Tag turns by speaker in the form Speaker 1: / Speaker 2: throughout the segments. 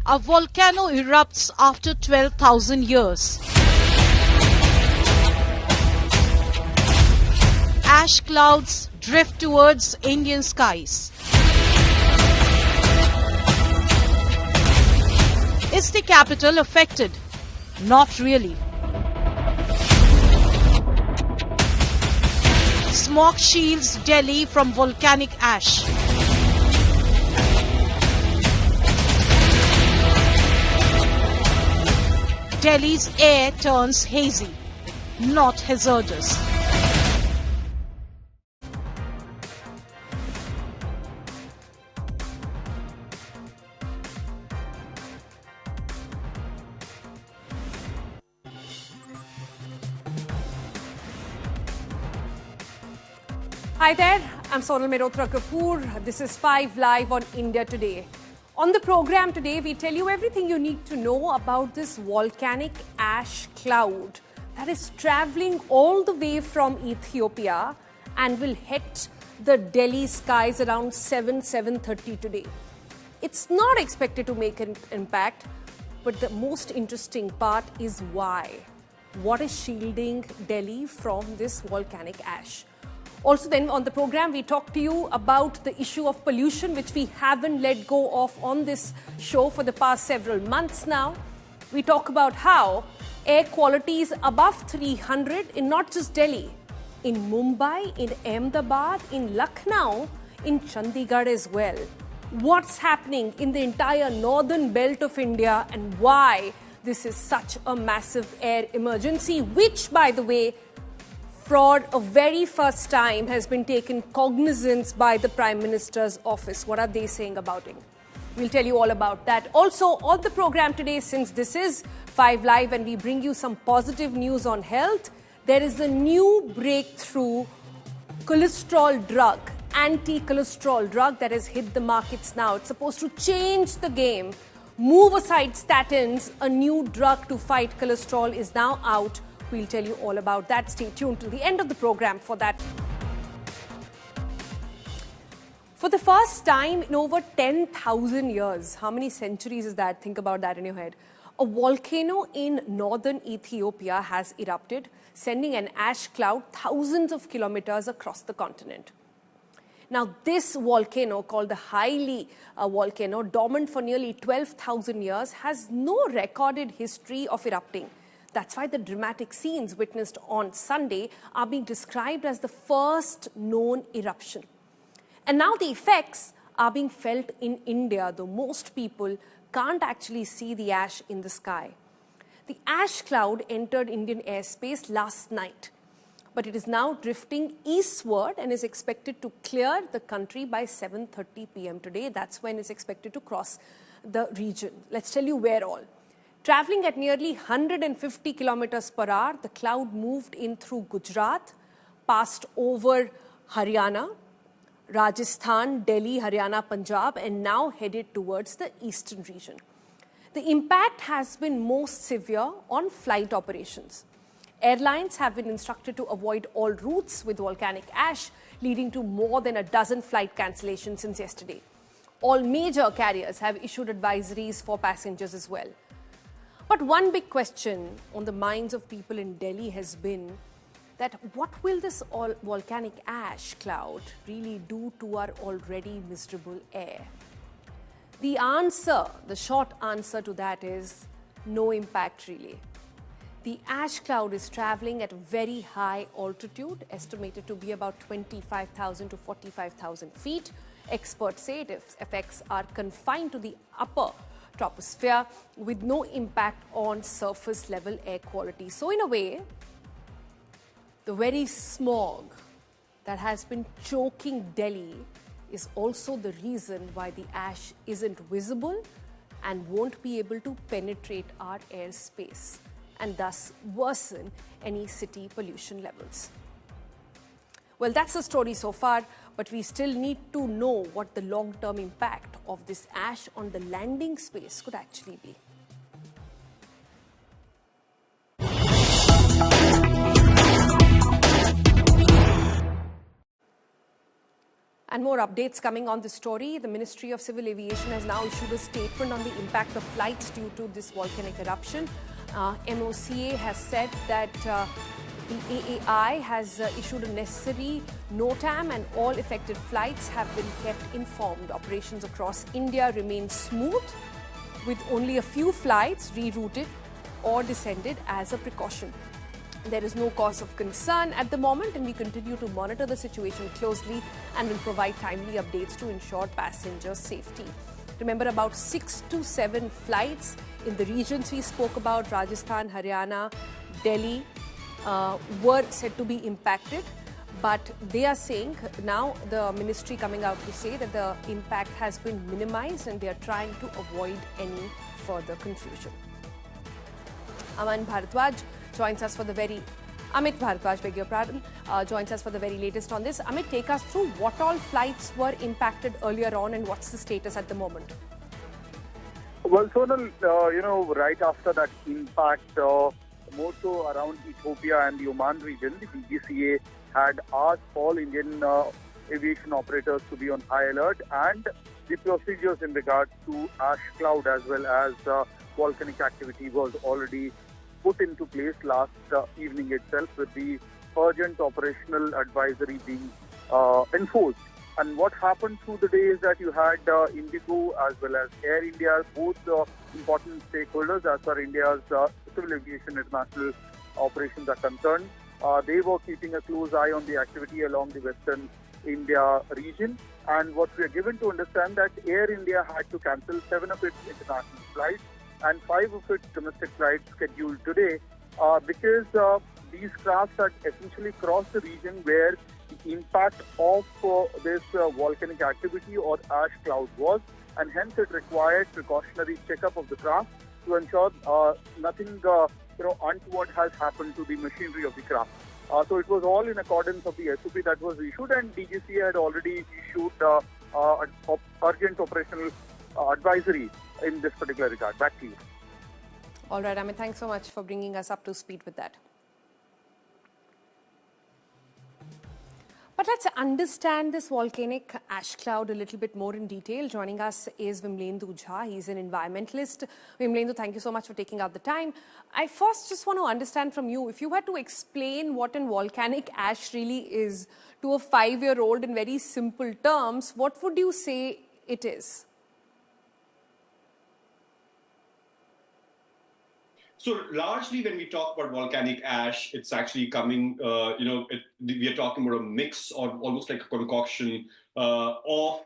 Speaker 1: A volcano erupts after 12,000 years. Ash clouds drift towards Indian skies. Is the capital affected? Not really. Smog shields Delhi from volcanic ash. Delhi's air turns hazy, not hazardous.
Speaker 2: Hi there, I'm Sonal Mirotra Kapoor. This is 5 Live on India Today. On the program today, we tell you everything you need to know about this volcanic ash cloud that is traveling all the way from Ethiopia and will hit the Delhi skies around 7:30 today. It's not expected to make an impact, but the most interesting part is why. What is shielding Delhi from this volcanic ash? Also then on the program, we talk to you about the issue of pollution, which we haven't let go of on this show for the past several months now. We talk about how air quality is above 300 in not just Delhi, in Mumbai, in Ahmedabad, in Lucknow, in Chandigarh as well. What's happening in the entire northern belt of India and why this is such a massive air emergency, which, by the way, for a very first time has been taken cognizance by the Prime Minister's office. What are they saying about it? We'll tell you all about that. Also, on the program today, since this is 5 Live and we bring you some positive news on health, there is a new breakthrough cholesterol drug, anti-cholesterol drug that has hit the markets now. It's supposed to change the game. Move aside statins. A new drug to fight cholesterol is now out. We'll tell you all about that. Stay tuned till the end of the program for that. For the first time in over 10,000 years, how many centuries is that? Think about that in your head. A volcano in northern Ethiopia has erupted, sending an ash cloud thousands of kilometers across the continent. Now, this volcano, called the Haile volcano, dormant for nearly 12,000 years, has no recorded history of erupting. That's why the dramatic scenes witnessed on Sunday are being described as the first known eruption. And now the effects are being felt in India, though most people can't actually see the ash in the sky. The ash cloud entered Indian airspace last night, but it is now drifting eastward and is expected to clear the country by 7:30 p.m. today. That's when it's expected to cross the region. Let's tell you where all. Traveling at nearly 150 kilometers per hour, the cloud moved in through Gujarat, passed over Haryana, Rajasthan, Delhi, Haryana, Punjab, and now headed towards the eastern region. The impact has been most severe on flight operations. Airlines have been instructed to avoid all routes with volcanic ash, leading to more than a dozen flight cancellations since yesterday. All major carriers have issued advisories for passengers as well. But one big question on the minds of people in Delhi has been that what will this volcanic ash cloud really do to our already miserable air? The answer, the short answer to that is no impact really. The ash cloud is traveling at very high altitude, estimated to be about 25,000 to 45,000 feet. Experts say its effects are confined to the upper troposphere with no impact on surface level air quality. So in a way, the very smog that has been choking Delhi is also the reason why the ash isn't visible and won't be able to penetrate our airspace and thus worsen any city pollution levels. Well, that's the story so far, but we still need to know what the long-term impact of this ash on the landing space could actually be. And more updates coming on this story. The Ministry of Civil Aviation has now issued a statement on the impact of flights due to this volcanic eruption. MOCA has said that the AAI has issued a necessary NOTAM and all affected flights have been kept informed. Operations across India remain smooth, with only a few flights rerouted or descended as a precaution. There is no cause of concern at the moment, and we continue to monitor the situation closely and will provide timely updates to ensure passenger safety. Remember, about 6 to 7 flights in the regions we spoke about, Rajasthan, Haryana, Delhi, were said to be impacted. But they are saying now, the ministry coming out to say that the impact has been minimized and they are trying to avoid any further confusion. Amit Bharadwaj joins us for the very latest on this. Amit, take us through what all flights were impacted earlier on and what's the status at the moment?
Speaker 3: Well, Sonal, right after that impact, more so around Ethiopia and the Oman region, the DGCA had asked all Indian aviation operators to be on high alert, and the procedures in regards to ash cloud as well as volcanic activity was already put into place last evening itself, with the urgent operational advisory being enforced. And what happened through the day is that you had Indigo as well as Air India, both important stakeholders as far as India's civil aviation international operations are concerned. They were keeping a close eye on the activity along the Western India region. And what we are given to understand that Air India had to cancel 7 of its international flights and 5 of its domestic flights scheduled today because these crafts had essentially crossed the region where the impact of this volcanic activity or ash cloud was, and hence it required precautionary checkup of the craft to ensure nothing untoward has happened to the machinery of the craft. So it was all in accordance of the SOP that was issued, and DGCA had already issued urgent operational advisory in this particular regard. Back to you.
Speaker 2: All right, Amit, thanks so much for bringing us up to speed with that. But let's understand this volcanic ash cloud a little bit more in detail. Joining us is Vimlendu Jha. He's an environmentalist. Vimlendu, thank you so much for taking out the time. I first just want to understand from you, if you had to explain what an volcanic ash really is to a 5-year-old in very simple terms, what would you say it is?
Speaker 4: So largely when we talk about volcanic ash, it's actually coming, we are talking about a mix or almost like a concoction of,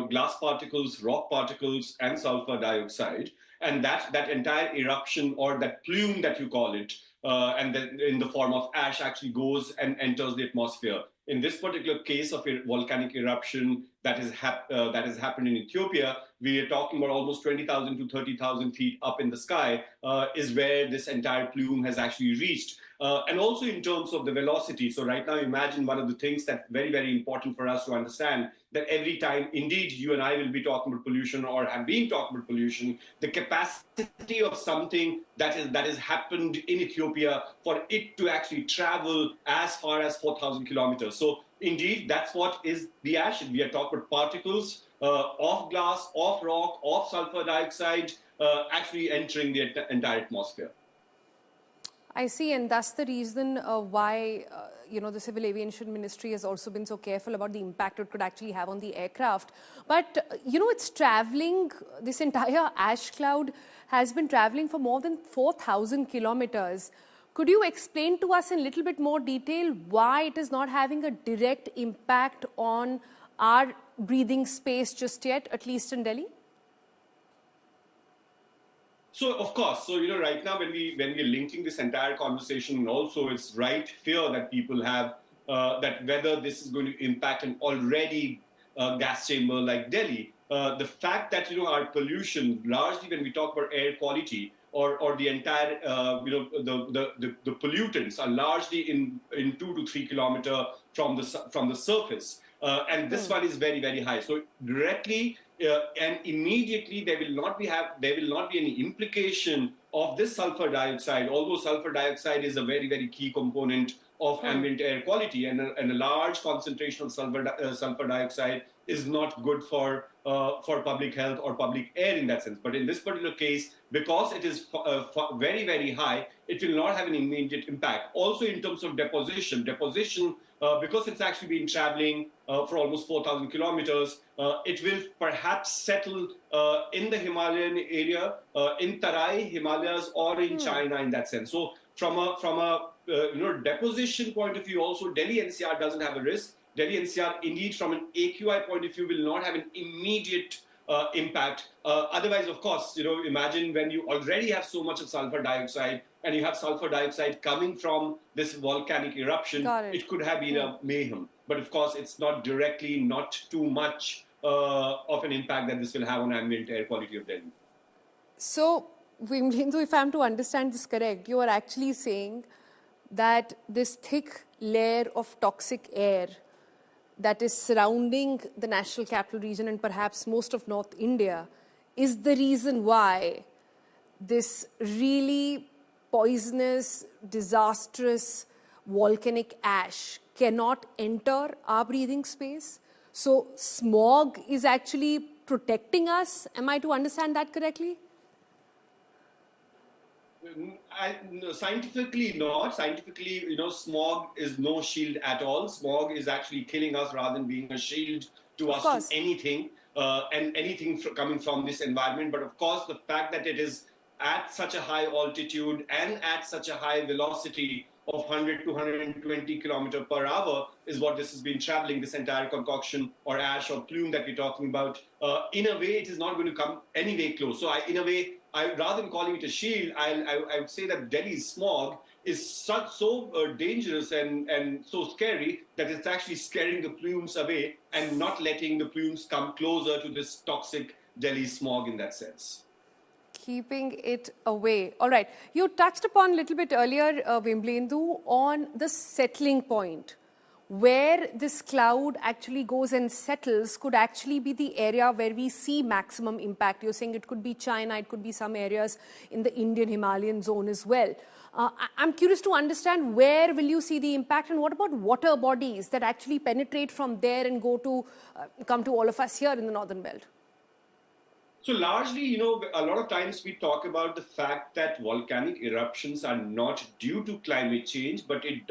Speaker 4: glass particles, rock particles, and sulfur dioxide. And that entire eruption, or that plume that you call it, and then in the form of ash, actually goes and enters the atmosphere. In this particular case of a volcanic eruption that has happened in Ethiopia, we are talking about almost 20,000 to 30,000 feet up in the sky is where this entire plume has actually reached. And also in terms of the velocity. So right now, imagine one of the things that's very, very important for us to understand, that every time, indeed, you and I will be talking about pollution or have been talking about pollution, the capacity of something that has happened in Ethiopia for it to actually travel as far as 4,000 kilometers. So indeed, that's what is the ash. We are talking about particles of glass, of rock, of sulfur dioxide actually entering the entire atmosphere.
Speaker 2: I see, and that's the reason why the Civil Aviation Ministry has also been so careful about the impact it could actually have on the aircraft. But, it's traveling, this entire ash cloud has been traveling for more than 4,000 kilometers. Could you explain to us in a little bit more detail why it is not having a direct impact on our breathing space just yet, at least in Delhi?
Speaker 4: So, of course, right now when we're linking this entire conversation, also it's right fear that people have that whether this is going to impact an already gas chamber like Delhi. The fact that, our pollution, largely when we talk about air quality or the entire, the pollutants are largely in 2 to 3 kilometers from the surface. And this one is very, very high. So directly and immediately there will not be any implication of this sulfur dioxide, although sulfur dioxide is a very, very key component of ambient air quality, and a large concentration of sulfur dioxide is not good for public health or public air in that sense. But in this particular case, because it is very, very high, it will not have an immediate impact. Also, in terms of deposition, because it's actually been traveling for almost 4,000 kilometers, it will perhaps settle in the Himalayan area, in Tarai Himalayas, or in China in that sense. So from a deposition point of view, also Delhi NCR doesn't have a risk. Delhi NCR, indeed, from an AQI point of view, will not have an immediate impact. Otherwise, of course, imagine when you already have so much of sulfur dioxide, and you have sulfur dioxide coming from this volcanic eruption, it could have been a mayhem. But of course, it's not directly, not too much of an impact that this will have on ambient air quality of Delhi.
Speaker 2: So, Vimlendu, if I'm to understand this correct, you are actually saying that this thick layer of toxic air that is surrounding the national capital region and perhaps most of North India is the reason why this really poisonous, disastrous volcanic ash cannot enter our breathing space. So smog is actually protecting us. Am I to understand that correctly?
Speaker 4: Scientifically not. Scientifically, smog is no shield at all. Smog is actually killing us rather than being a shield to us to anything and anything coming from this environment. But of course, the fact that it is at such a high altitude and at such a high velocity of 100 to 120 kilometers per hour is what this has been traveling, this entire concoction or ash or plume that we're talking about. In a way, it is not going to come anyway close. So rather than calling it a shield, I would say that Delhi's smog is so dangerous and so scary that it's actually scaring the plumes away and not letting the plumes come closer to this toxic Delhi smog in that sense.
Speaker 2: Keeping it away. All right. You touched upon a little bit earlier, Vimlendu, on the settling point. Where this cloud actually goes and settles could actually be the area where we see maximum impact. You're saying it could be China, it could be some areas in the Indian Himalayan zone as well. I'm curious to understand where will you see the impact, and what about water bodies that actually penetrate from there and come to all of us here in the northern belt?
Speaker 4: So largely, a lot of times we talk about the fact that volcanic eruptions are not due to climate change, but it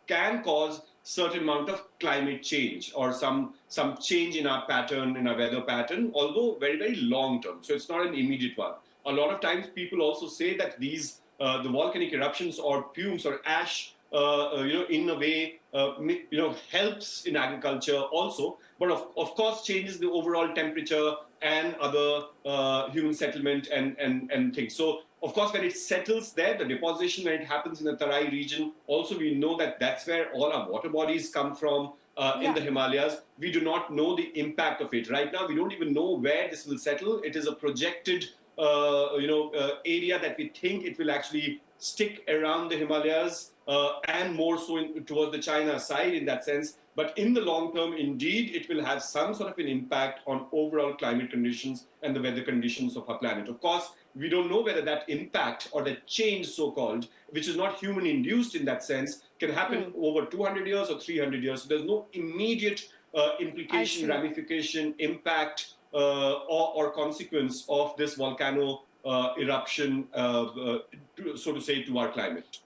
Speaker 4: can cause certain amount of climate change or some change in our pattern, in our weather pattern, although very, very long term. So it's not an immediate one. A lot of times people also say that these, the volcanic eruptions or plumes or ash, in a way, helps in agriculture also, but of course changes the overall temperature and other human settlement and things. So, of course, when it settles there, the deposition, when it happens in the Tarai region, also we know that that's where all our water bodies come from in the Himalayas. We do not know the impact of it. Right now, we don't even know where this will settle. It is a projected, area that we think it will actually stick around the Himalayas and more so towards the China side in that sense. But in the long term, indeed, it will have some sort of an impact on overall climate conditions and the weather conditions of our planet. Of course, we don't know whether that impact or that change, so-called, which is not human-induced in that sense, can happen over 200 years or 300 years. So there's no immediate implication, ramification, impact, or consequence of this volcano eruption, so to say, to our climate.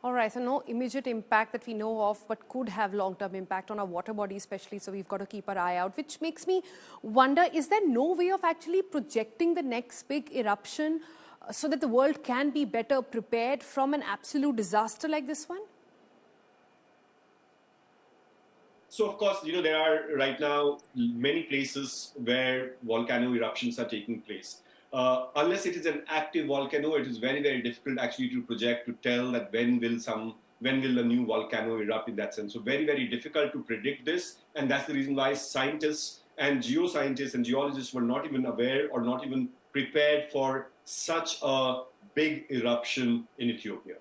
Speaker 2: All right, so no immediate impact that we know of, but could have long-term impact on our water body especially, so we've got to keep our eye out, which makes me wonder, is there no way of actually projecting the next big eruption so that the world can be better prepared from an absolute disaster like this one?
Speaker 4: So, of course, there are right now many places where volcano eruptions are taking place. Unless it is an active volcano, it is very, very difficult actually to project, to tell that when will a new volcano erupt in that sense. So very, very difficult to predict this. And that's the reason why scientists and geoscientists and geologists were not even aware or not even prepared for such a big eruption in Ethiopia.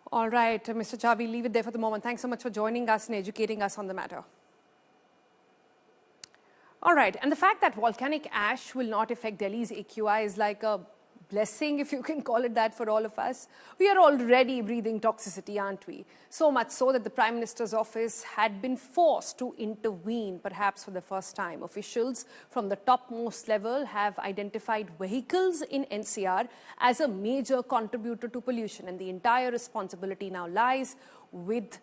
Speaker 2: All right, Mr. Jha, we'll leave it there for the moment. Thanks so much for joining us and educating us on the matter. All right, and the fact that volcanic ash will not affect Delhi's AQI is like a blessing, if you can call it that, for all of us. We are already breathing toxicity, aren't we? So much so that the Prime Minister's office had been forced to intervene, perhaps for the first time. Officials from the topmost level have identified vehicles in NCR as a major contributor to pollution, and the entire responsibility now lies with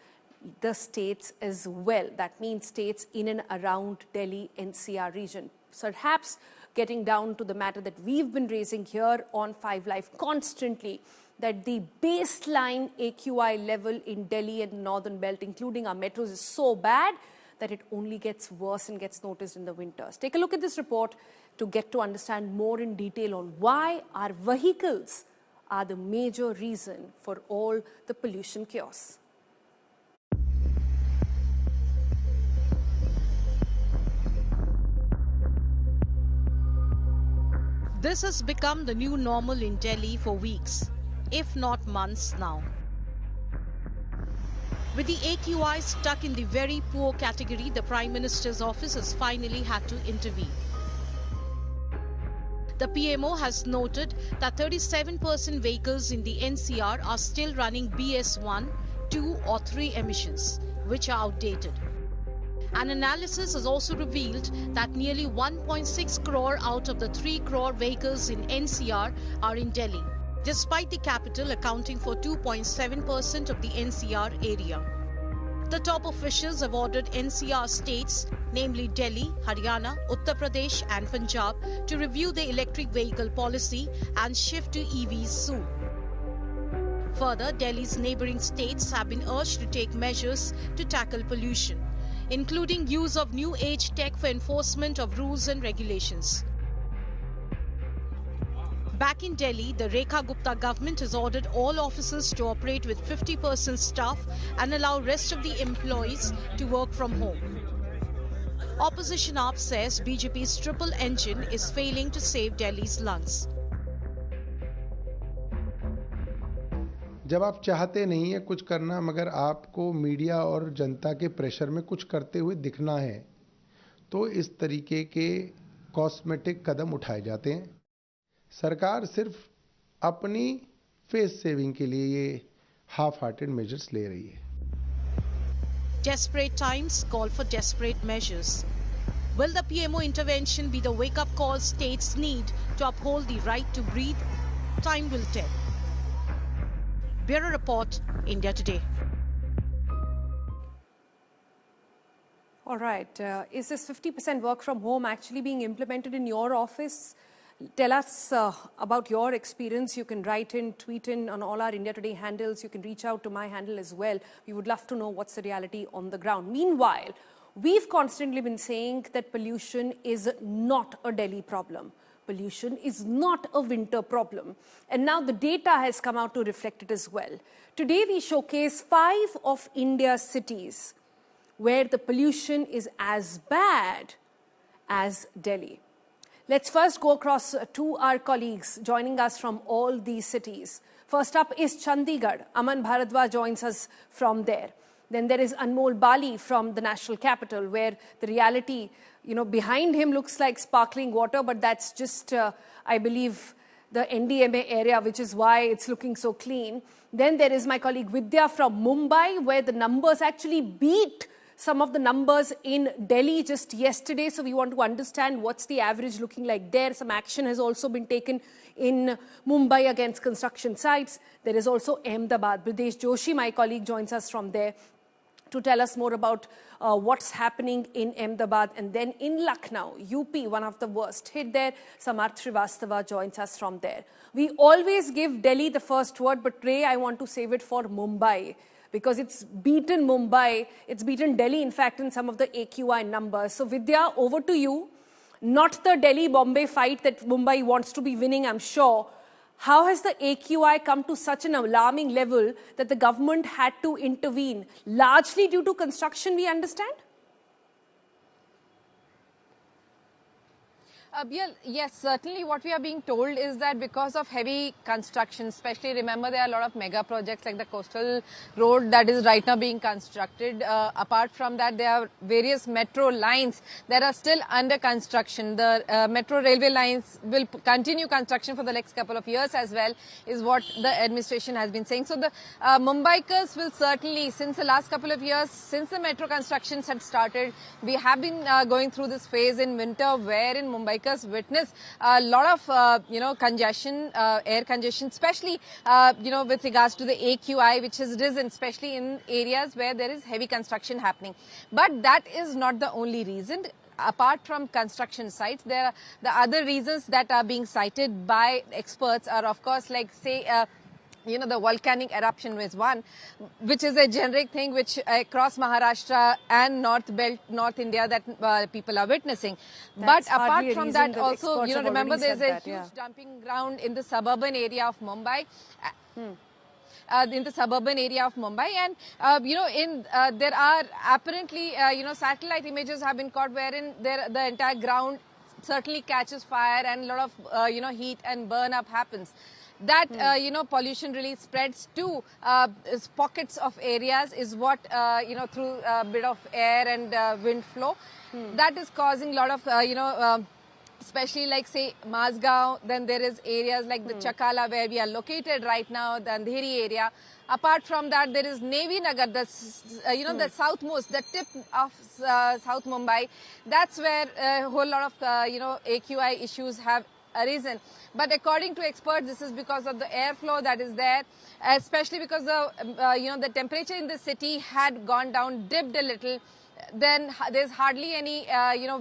Speaker 2: the states as well. That means states in and around Delhi NCR region. Perhaps getting down to the matter that we've been raising here on 5 Live constantly, that the baseline AQI level in Delhi and Northern Belt, including our metros, is so bad that it only gets worse and gets noticed in the winters. Take a look at this report to get to understand more in detail on why our vehicles are the major reason for all the pollution chaos.
Speaker 1: This has become the new normal in Delhi for weeks, if not months now. With the AQI stuck in the very poor category, the Prime Minister's office has finally had to intervene. The PMO has noted that 37% vehicles in the NCR are still running BS1, 2 or 3 emissions, which are outdated. An analysis has also revealed that nearly 1.6 crore out of the 3 crore vehicles in NCR are in Delhi, despite the capital accounting for 2.7% of the NCR area. The top officials have ordered NCR states, namely Delhi, Haryana, Uttar Pradesh and Punjab, to review their electric vehicle policy and shift to EVs soon. Further, Delhi's neighbouring states have been urged to take measures to tackle pollution, including use of new age tech for enforcement of rules and regulations. Back in Delhi, the Rekha Gupta government has ordered all officers to operate with 50% staff and allow rest of the employees to work from home. Opposition AAP says BJP's triple engine is failing to save Delhi's lungs.
Speaker 5: जब आप चाहते नहीं है कुछ करना, मगर आपको media और जनता के प्रेशर में कुछ करते हुए दिखना है, तो इस तरीके के कॉस्मेटिक कदम उठाए जाते हैं. सरकार सिर्फ अपनी फेस सेविंग के लिए ये हाफ हार्टेड मेजर्स ले रही है.
Speaker 1: Desperate times call for desperate measures. Will the PMO intervention be the wake-up call states need to uphold the right to breathe? Time will tell. Bureau Report, India Today.
Speaker 2: All right. Is this 50% work from home actually being implemented in your office? Tell us about your experience. You can write in, tweet in on all our India Today handles. You can reach out to my handle as well. We would love to know what's the reality on the ground. Meanwhile, we've constantly been saying that pollution is not a Delhi problem. Pollution is not a winter problem. And now the data has come out to reflect it as well. Today we showcase 5 of India's cities where the pollution is as bad as Delhi. Let's first go across to our colleagues joining us from all these cities. First up is Chandigarh. Aman Bharadwaj joins us from there. Then there is Anmol Bali from the national capital, where the reality, behind him looks like sparkling water, but that's just, I believe, the NDMA area, which is why it's looking so clean. Then there is my colleague Vidya from Mumbai, where the numbers actually beat some of the numbers in Delhi just yesterday. So we want to understand what's the average looking like there. Some action has also been taken in Mumbai against construction sites. There is also Ahmedabad. Bridesh Joshi, my colleague, joins us from there to tell us more about what's happening in Ahmedabad. And then in Lucknow, UP, one of the worst hit there, Samarth Srivastava joins us from there. We always give Delhi the first word, but Ray, I want to save it for Mumbai, because it's beaten Mumbai, it's beaten Delhi, in fact, in some of the AQI numbers. So Vidya, over to you. Not the Delhi-Bombay fight that Mumbai wants to be winning, I'm sure. How has the AQI come to such an alarming level that the government had to intervene? Largely due to construction, we understand?
Speaker 6: Yes, certainly what we are being told is that because of heavy construction, especially remember there are a lot of mega projects like the coastal road that is right now being constructed. Apart from that, there are various metro lines that are still under construction. The metro railway lines will continue construction for the next couple of years as well, is what the administration has been saying. So the Mumbaikars will certainly, since the last couple of years, since the metro constructions had started, we have been going through this phase in winter wherein Mumbai witness a lot of congestion, air congestion, especially with regards to the AQI, which has risen, especially in areas where there is heavy construction happening. But that is not the only reason. Apart from construction sites, there are the other reasons that are being cited by experts are, of course, like say the volcanic eruption is one, which is a generic thing which across Maharashtra and North India that people are witnessing.
Speaker 2: That's
Speaker 6: but apart from that,
Speaker 2: that
Speaker 6: also, remember there's a huge
Speaker 2: yeah.
Speaker 6: dumping ground in the suburban area of Mumbai. In the suburban area of Mumbai, and there are apparently satellite images have been caught wherein the entire ground certainly catches fire and a lot of heat and burn up happens. That pollution really spreads to pockets of areas is what through a bit of air and wind flow that is causing a lot of especially like say Mazgaon. Then there is areas like the Chakala where we are located right now, the Andheri area. Apart from that, there is Navy Nagar, that's the southmost, the tip of South Mumbai. That's where a whole lot of AQI issues have arisen. But according to experts, this is because of the airflow that is there, especially because the temperature in the city had gone down, dipped a little. Then there's hardly any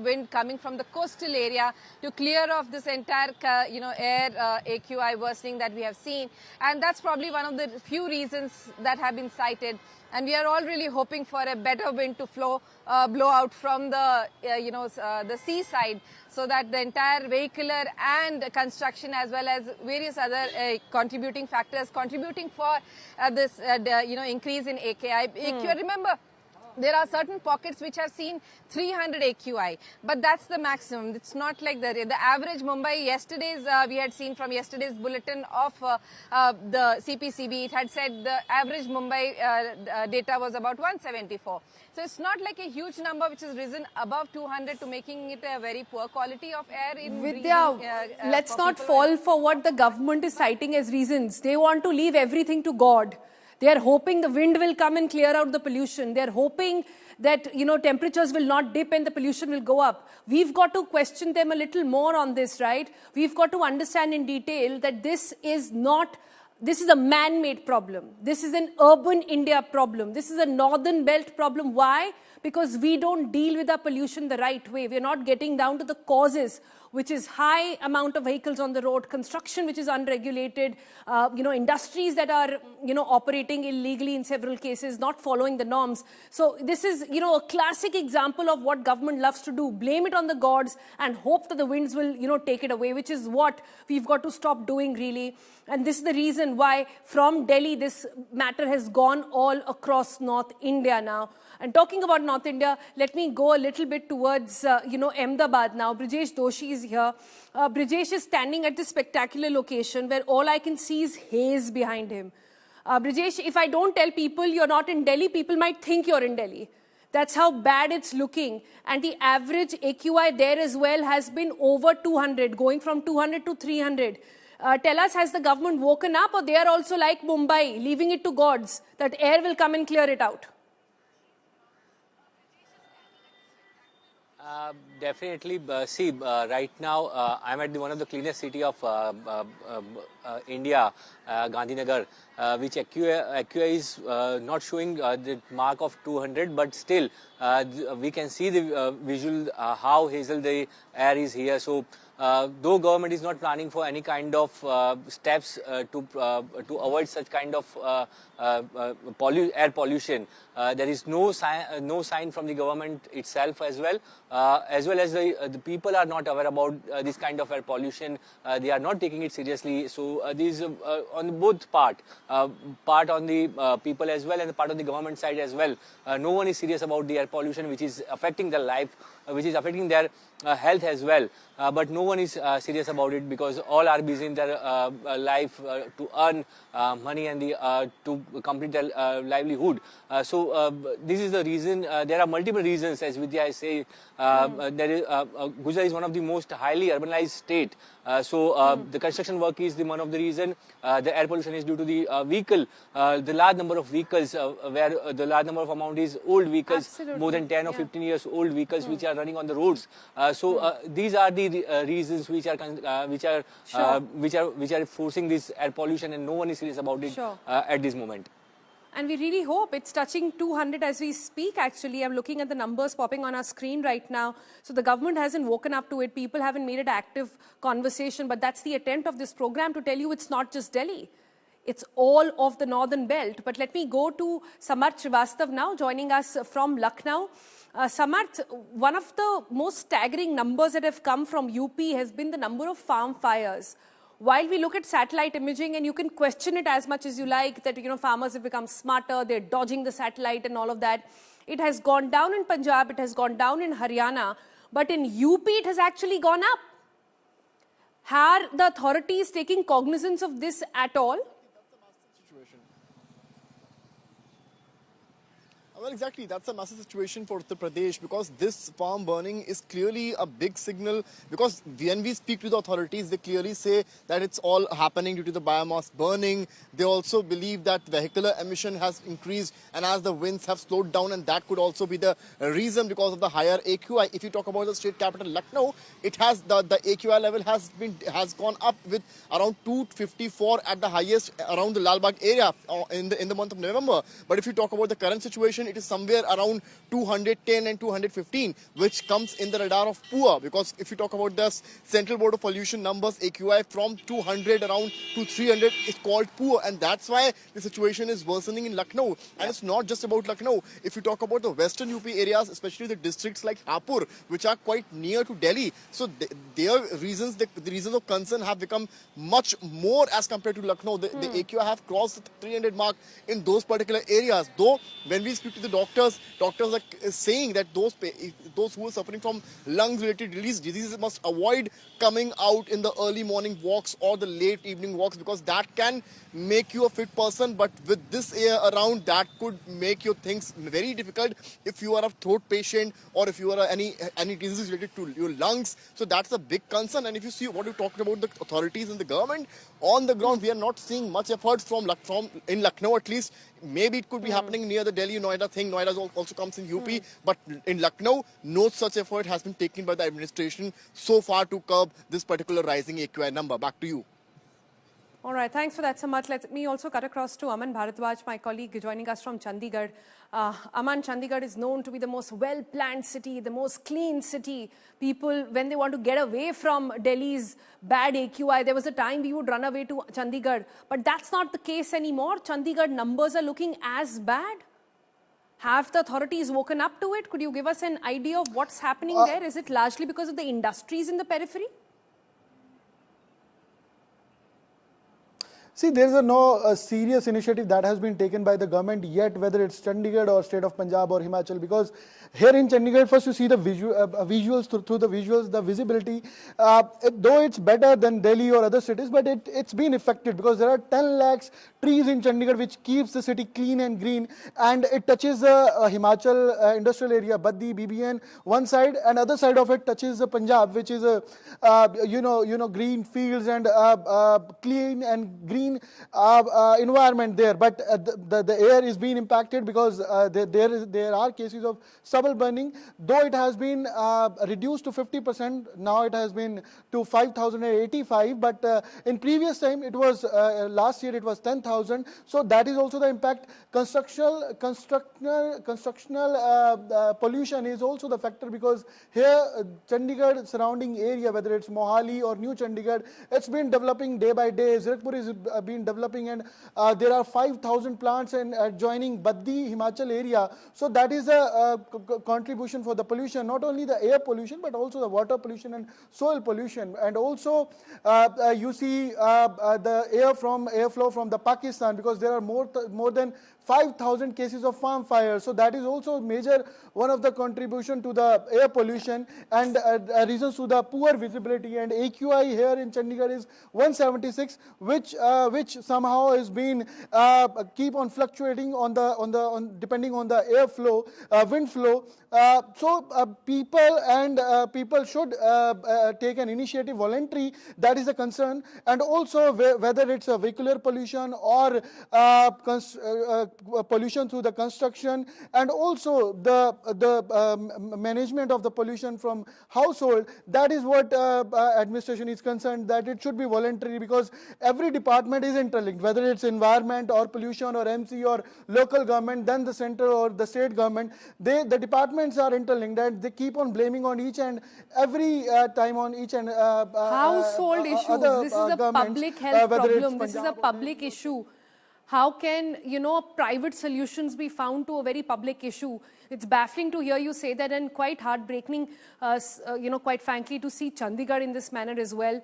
Speaker 6: wind coming from the coastal area to clear off this entire air AQI worsening that we have seen, and that's probably one of the few reasons that have been cited. And we are all really hoping for a better wind to blow out from the the seaside, so that the entire vehicular and construction as well as various other contributing factors contributing for this increase in AQI. Remember, there are certain pockets which have seen 300 AQI, but that's the maximum. It's not like the average Mumbai. Yesterday's we had seen from yesterday's bulletin of the CPCB, it had said the average Mumbai data was about 174. So it's not like a huge number which has risen above 200 to making it a very poor quality of air.
Speaker 2: Vidya, let's not fall for what the government is citing as reasons. They want to leave everything to God. They are hoping the wind will come and clear out the pollution. They are hoping that, temperatures will not dip and the pollution will go up. We've got to question them a little more on this, right? We've got to understand in detail that this is a man-made problem. This is an urban India problem. This is a northern belt problem. Why? Because we don't deal with our pollution the right way. We're not getting down to the causes, which is high amount of vehicles on the road, construction which is unregulated, industries that are, operating illegally in several cases, not following the norms. So this is, a classic example of what government loves to do. Blame it on the gods and hope that the winds will, take it away, which is what we've got to stop doing really. And this is the reason why from Delhi, this matter has gone all across North India now. And talking about North India, let me go a little bit towards, Ahmedabad now. Brijesh Doshi is here. Brijesh is standing at this spectacular location where all I can see is haze behind him. Brijesh, if I don't tell people you're not in Delhi, people might think you're in Delhi. That's how bad it's looking. And the average AQI there as well has been over 200, going from 200 to 300. Tell us, has the government woken up, or they are also like Mumbai, leaving it to gods, that air will come and clear it out?
Speaker 7: Definitely. See, right now I'm at one of the cleanest city of India, Gandhinagar, which AQI is not showing the mark of 200, but still we can see the visual how hazel the air is here. So though government is not planning for any kind of steps to avoid such kind of air pollution, there is no sign from the government itself as well as the people are not aware about this kind of air pollution. They are not taking it seriously. So these on both part, part on the people as well and the part on the government side as well. No one is serious about the air pollution, which is affecting their life, which is affecting their health as well. But no one is serious about it because all are busy in their life to earn money and to complete their livelihood. So this is the reason. There are multiple reasons, as Vidya is saying. Gujarat is one of the most highly urbanized state. The construction work is one of the reason. The air pollution is due to the vehicle, the large number of vehicles, where the large number of amount is old vehicles,
Speaker 2: Absolutely.
Speaker 7: more than 10 or 15 years old vehicles which are running on the roads. These are the reasons which are forcing this air pollution, and no one is serious about it at this moment.
Speaker 2: And we really hope it's touching 200 as we speak, actually. I'm looking at the numbers popping on our screen right now. So the government hasn't woken up to it. People haven't made it active conversation. But that's the attempt of this program to tell you it's not just Delhi. It's all of the northern belt. But let me go to Samarth Srivastav now, joining us from Lucknow. Samarth, one of the most staggering numbers that have come from UP has been the number of farm fires. While we look at satellite imaging, and you can question it as much as you like, that, you know, farmers have become smarter, they're dodging the satellite and all of that. It has gone down in Punjab, it has gone down in Haryana, but in UP it has actually gone up. Are the authorities taking cognizance of this at all?
Speaker 8: Well, exactly. That's a massive situation for Uttar Pradesh, because this farm burning is clearly a big signal, because when we speak to the authorities, they clearly say that it's all happening due to the biomass burning. They also believe that vehicular emission has increased, and as the winds have slowed down, and that could also be the reason because of the higher AQI. If you talk about the state capital Lucknow, it has the AQI level has gone up with around 254 at the highest around the Lalbagh area in the month of November. But if you talk about the current situation, it is somewhere around 210 and 215, which comes in the radar of poor, because if you talk about the Central Board of Pollution numbers, AQI from 200 around to 300 is called poor, and that's why the situation is worsening in Lucknow. And it's not just about Lucknow. If you talk about the western UP areas, especially the districts like Hapur, which are quite near to Delhi, so their reasons, the reasons of concern have become much more as compared to Lucknow. The AQI have crossed the 300 mark in those particular areas. Though when we speak to the doctors are saying that those who are suffering from lung-related diseases must avoid coming out in the early morning walks or the late evening walks, because that can make you a fit person. But with this air around, that could make your things very difficult if you are a throat patient or if you are any disease related to your lungs. So that's a big concern. And if you see what you talked about, the authorities and the government on the ground, we are not seeing much efforts from in Lucknow at least. Maybe it could be happening near the Delhi-Noida thing. Noida also comes in UP. But in Lucknow, no such effort has been taken by the administration so far to curb this particular rising AQI number. Back to you.
Speaker 2: All right, thanks for that so much. Let me also cut across to Aman Bharadwaj, my colleague joining us from Chandigarh. Aman, Chandigarh is known to be the most well-planned city, the most clean city. People, when they want to get away from Delhi's bad AQI, there was a time we would run away to Chandigarh. But that's not the case anymore. Chandigarh numbers are looking as bad. Have the authorities woken up to it? Could you give us an idea of what's happening there? Is it largely because of the industries in the periphery?
Speaker 9: See, there is no serious initiative that has been taken by the government yet, whether it's Chandigarh or state of Punjab or Himachal, because here in Chandigarh, first you see the visuals, through the visuals, the visibility, though it's better than Delhi or other cities, but it's been affected because there are 10 lakhs trees in Chandigarh, which keeps the city clean and green, and it touches the Himachal industrial area, Baddi, BBN, one side, and other side of it touches the Punjab, which is green fields and clean and green environment there. But the air is being impacted because there are cases of stubble burning, though it has been reduced to 50%. Now it has been to 5,085, but in previous time it was last year it was 10,000. So that is also the impact. Constructional pollution is also the factor, because here Chandigarh surrounding area, whether it's Mohali or New Chandigarh, it's been developing day by day. Zirakpur is been developing, and there are 5,000 plants in adjoining Baddi, Himachal area. So that is a contribution for the pollution, not only the air pollution, but also the water pollution and soil pollution. And also you see the airflow from the Pakistan, because there are more than 5,000 cases of farm fire. So that is also major one of the contribution to the air pollution, and reasons to the poor visibility. And AQI here in Chandigarh is 176, which somehow has been keep on fluctuating depending on the airflow, wind flow. So people should take an initiative voluntary. That is a concern. And also whether it's a vehicular pollution or pollution through the construction, and also the management of the pollution from household, that is what administration is concerned, that it should be voluntary, because every department is interlinked, whether it's environment or pollution or MC or local government, then the center or the state government. The departments are interlinked, and they keep on blaming on each and every time on each and
Speaker 2: household issues. This is a public health problem. This is a public issue. How can, private solutions be found to a very public issue? It's baffling to hear you say that, and quite heartbreaking, quite frankly, to see Chandigarh in this manner as well.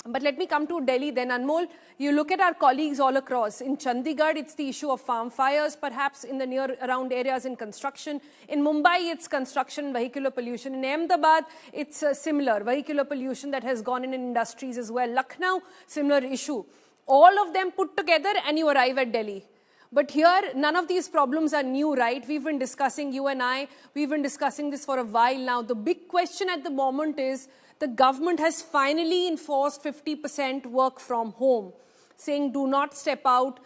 Speaker 2: But let me come to Delhi then. Anmol, you look at our colleagues all across. In Chandigarh, it's the issue of farm fires, perhaps in the around areas in construction. In Mumbai, it's construction, vehicular pollution. In Ahmedabad, it's similar, vehicular pollution that has gone in industries as well. Lucknow, similar issue. All of them put together and you arrive at Delhi. But here, none of these problems are new, right? We've been discussing, you and I, we've been discussing this for a while now. The big question at the moment is, the government has finally enforced 50% work from home, saying do not step out,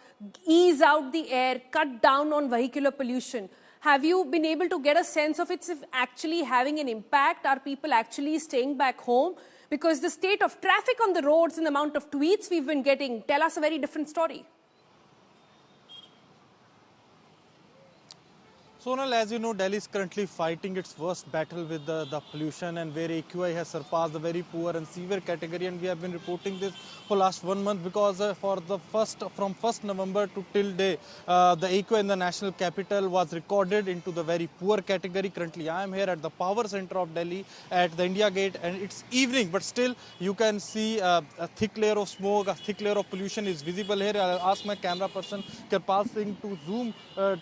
Speaker 2: ease out the air, cut down on vehicular pollution. Have you been able to get a sense of it's actually having an impact? Are people actually staying back home? Because the state of traffic on the roads and the amount of tweets we've been getting tell us a very different story.
Speaker 10: Sonal, as you know, Delhi is currently fighting its worst battle with the pollution, and where AQI has surpassed the very poor and severe category. And we have been reporting this for last 1 month, because from 1st November to till day, the AQI in the national capital was recorded into the very poor category. Currently, I am here at the power center of Delhi at the India Gate, and it's evening, but still you can see a thick layer of smoke, a thick layer of pollution is visible here. I'll ask my camera person, Kirpal Singh, to zoom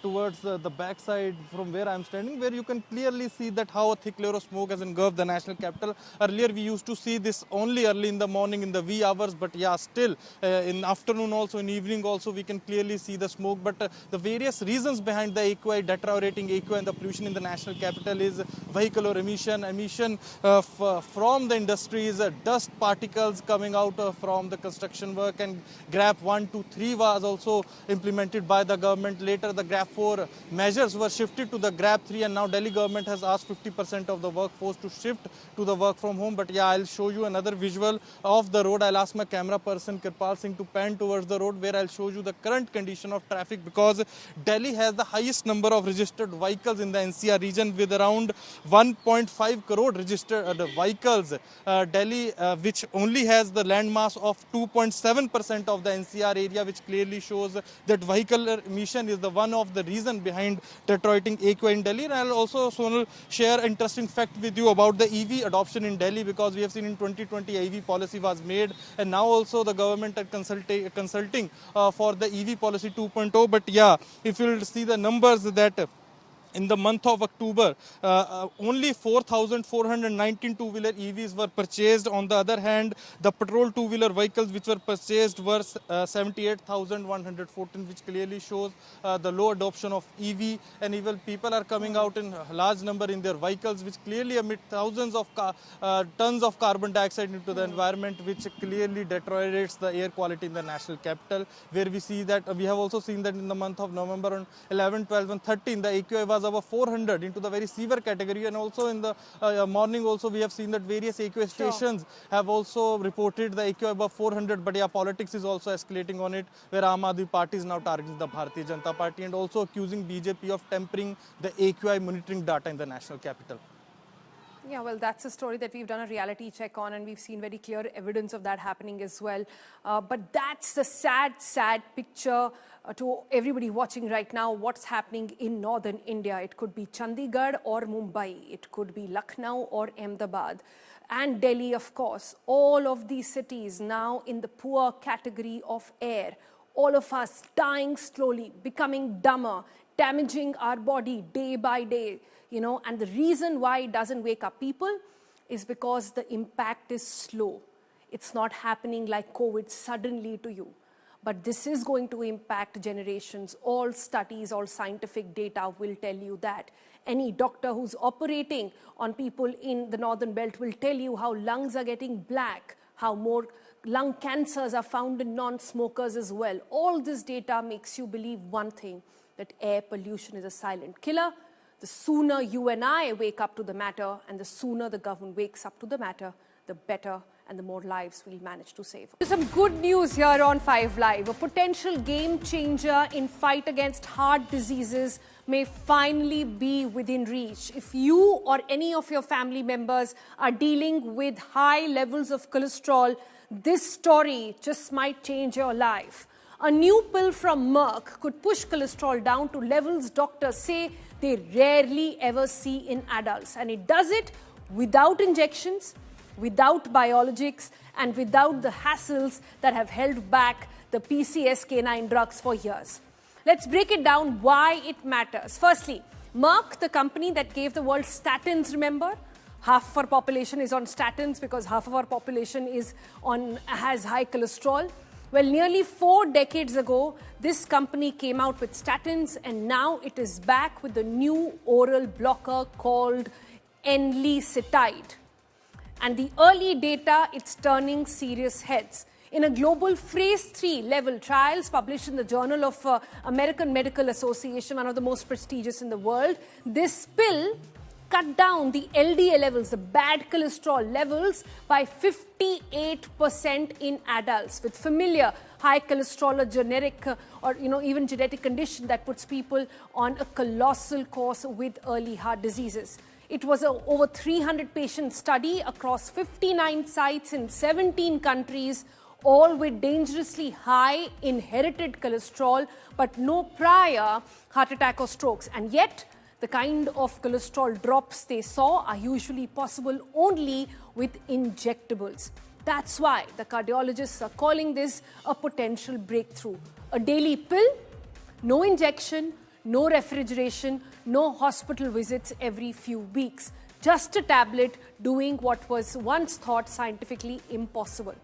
Speaker 10: towards the backside from where I'm standing, where you can clearly see that how a thick layer of smoke has engulfed the national capital. Earlier we used to see this only early in the morning in the wee hours, but yeah, still in afternoon also, in evening also, we can clearly see the smoke. But the various reasons behind the AQI, deteriorating AQI and the pollution in the national capital is vehicular emission from the industries, dust particles coming out from the construction work, and GRAP 1 to 3 was also implemented by the government. Later the GRAP 4 measures were shifted to the GRAP 3, and now Delhi government has asked 50% of the workforce to shift to the work from home. But yeah, I'll show you another visual of the road. I'll ask my camera person Kirpal Singh to pan towards the road, where I'll show you the current condition of traffic, because Delhi has the highest number of registered vehicles in the NCR region, with around 1.5 crore registered vehicles. Delhi, which only has the landmass of 2.7% of the NCR area, which clearly shows that vehicular emission is the one of the reason behind deteriorating AQI in Delhi. And I'll also, Sonal, share an interesting fact with you about the EV adoption in Delhi, because we have seen in 2020 EV policy was made, and now also the government are consulting for the EV policy 2.0. But yeah, if you'll see the numbers, that in the month of October, only 4,419 two-wheeler EVs were purchased. On the other hand, the petrol two-wheeler vehicles which were purchased were 78,114, which clearly shows the low adoption of EV. And even people are coming out in large number in their vehicles, which clearly emit thousands of tons of carbon dioxide into the environment, which clearly deteriorates the air quality in the national capital, where we see that we have also seen that in the month of November on 11, 12 and 13, the AQI was over 400 into the very severe category. And also in the morning also we have seen that various AQI stations have also reported the AQI above 400. But yeah, politics is also escalating on it, where Aam Aadmi Party is now targeting the Bharatiya Janata Party and also accusing BJP of tempering the AQI monitoring data in the national capital.
Speaker 2: Yeah, well, that's a story that we've done a reality check on, and we've seen very clear evidence of that happening as well. But that's the sad, sad picture to everybody watching right now, what's happening in northern India. It could be Chandigarh or Mumbai. It could be Lucknow or Ahmedabad. And Delhi, of course. All of these cities now in the poor category of air. All of us dying slowly, becoming dumber, damaging our body day by day. You know, and the reason why it doesn't wake up people is because the impact is slow. It's not happening like COVID suddenly to you. But this is going to impact generations. All studies, all scientific data will tell you that. Any doctor who's operating on people in the northern belt will tell you how lungs are getting black, how more lung cancers are found in non-smokers as well. All this data makes you believe one thing, that air pollution is a silent killer. The sooner you and I wake up to the matter, and the sooner the government wakes up to the matter, the better and the more lives we'll manage to save. Some good news here on 5 Live. A potential game changer in fight against heart diseases may finally be within reach. If you or any of your family members are dealing with high levels of cholesterol, this story just might change your life. A new pill from Merck could push cholesterol down to levels doctors say they rarely ever see in adults. And it does it without injections, without biologics, and without the hassles that have held back the PCSK9 drugs for years. Let's break it down why it matters. Firstly, Merck, the company that gave the world statins, remember? Half of our population is on statins because half of our population has high cholesterol. Well, nearly 4 decades ago, this company came out with statins, and now it is back with the new oral blocker called Endlycetide. And the early data, it's turning serious heads. In a global phase 3 level trials published in the Journal of American Medical Association, one of the most prestigious in the world, this pill cut down the LDL levels, the bad cholesterol levels, by 58% in adults with familiar high cholesterol or generic or even genetic condition that puts people on a colossal course with early heart diseases. It was an over 300 patient study across 59 sites in 17 countries, all with dangerously high inherited cholesterol, but no prior heart attack or strokes. And yet, the kind of cholesterol drops they saw are usually possible only with injectables. That's why the cardiologists are calling this a potential breakthrough. A daily pill, no injection, no refrigeration, no hospital visits every few weeks. Just a tablet doing what was once thought scientifically impossible.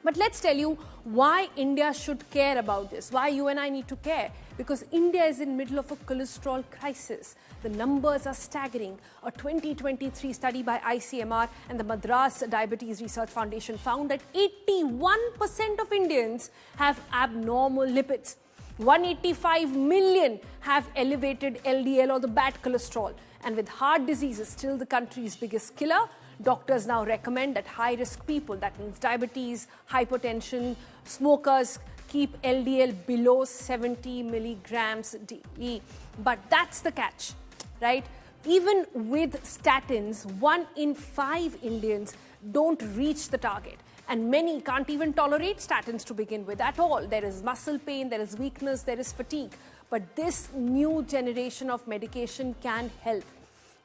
Speaker 2: But let's tell you why India should care about this, why you and I need to care. Because India is in the middle of a cholesterol crisis. The numbers are staggering. A 2023 study by ICMR and the Madras Diabetes Research Foundation found that 81% of Indians have abnormal lipids. 185 million have elevated LDL or the bad cholesterol. And with heart disease still the country's biggest killer, doctors now recommend that high-risk people, that means diabetes, hypertension, smokers, keep LDL below 70 milligrams daily. But that's the catch, right? Even with statins, 1 in 5 Indians don't reach the target. And many can't even tolerate statins to begin with at all. There is muscle pain, there is weakness, there is fatigue. But this new generation of medication can help.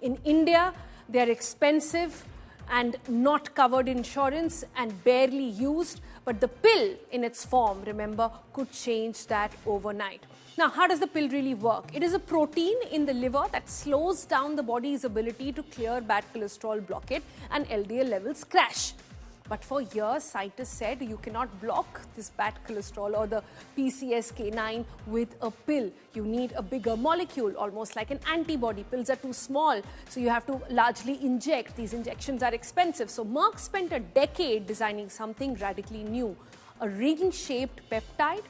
Speaker 2: In India, they're expensive and not covered insurance and barely used. But the pill in its form, remember, could change that overnight. Now, how does the pill really work? It is a protein in the liver that slows down the body's ability to clear bad cholesterol, block it, and LDL levels crash. But for years, scientists said you cannot block this bad cholesterol or the PCSK9 with a pill. You need a bigger molecule, almost like an antibody. Pills are too small, so you have to largely inject. These injections are expensive. So Merck spent a decade designing something radically new. A ring-shaped peptide,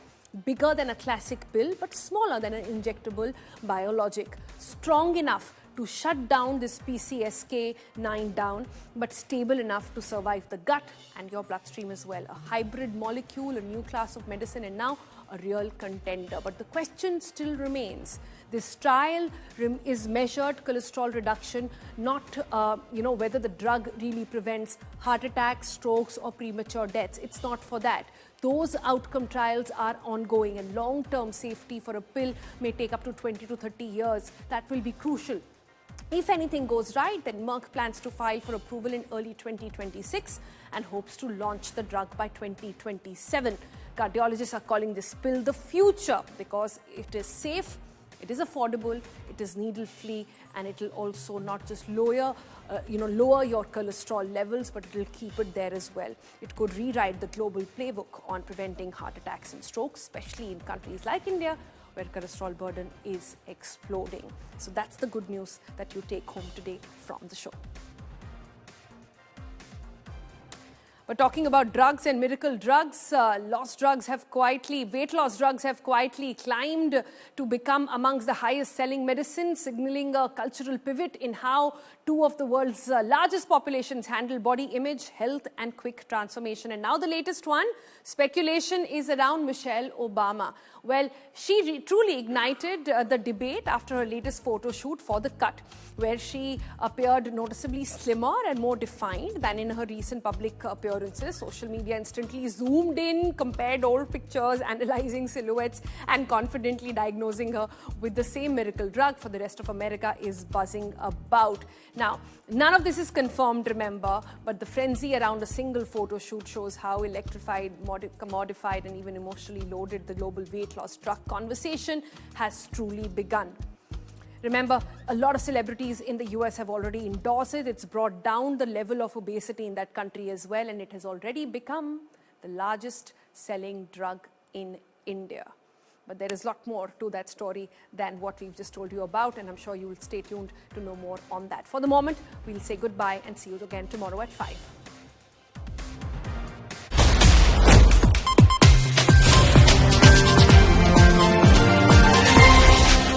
Speaker 2: bigger than a classic pill, but smaller than an injectable biologic. Strong enough to shut down this PCSK9 down, but stable enough to survive the gut and your bloodstream as well. A hybrid molecule, a new class of medicine, and now a real contender. But the question still remains. This trial is measured cholesterol reduction, not whether the drug really prevents heart attacks, strokes or premature deaths. It's not for that. Those outcome trials are ongoing, and long-term safety for a pill may take up to 20 to 30 years. That will be crucial. If anything goes right, then Merck plans to file for approval in early 2026 and hopes to launch the drug by 2027. Cardiologists are calling this pill the future because it is safe, it is affordable, it is needle-free, and it will also not just lower your cholesterol levels, but it will keep it there as well. It could rewrite the global playbook on preventing heart attacks and strokes, especially in countries like India, where cholesterol burden is exploding. So that's the good news that you take home today from the show. But talking about drugs and miracle drugs, weight loss drugs have quietly climbed to become amongst the highest selling medicines, signaling a cultural pivot in how two of the world's largest populations handle body image, health and quick transformation. And now the latest one, speculation is around Michelle Obama. Well, she truly ignited the debate after her latest photo shoot for The Cut, where she appeared noticeably slimmer and more defined than in her recent public appearances. Social media instantly zoomed in, compared old pictures, analyzing silhouettes and confidently diagnosing her with the same miracle drug for the rest of America is buzzing about. Now, none of this is confirmed, remember, but the frenzy around a single photo shoot shows how electrified, commodified and even emotionally loaded the global weight loss drug conversation has truly begun. Remember, a lot of celebrities in the US have already endorsed it. It's brought down the level of obesity in that country as well, and it has already become the largest selling drug in India. But there is a lot more to that story than what we've just told you about, and I'm sure you will stay tuned to know more on that. For the moment, we'll say goodbye and see you again tomorrow at 5.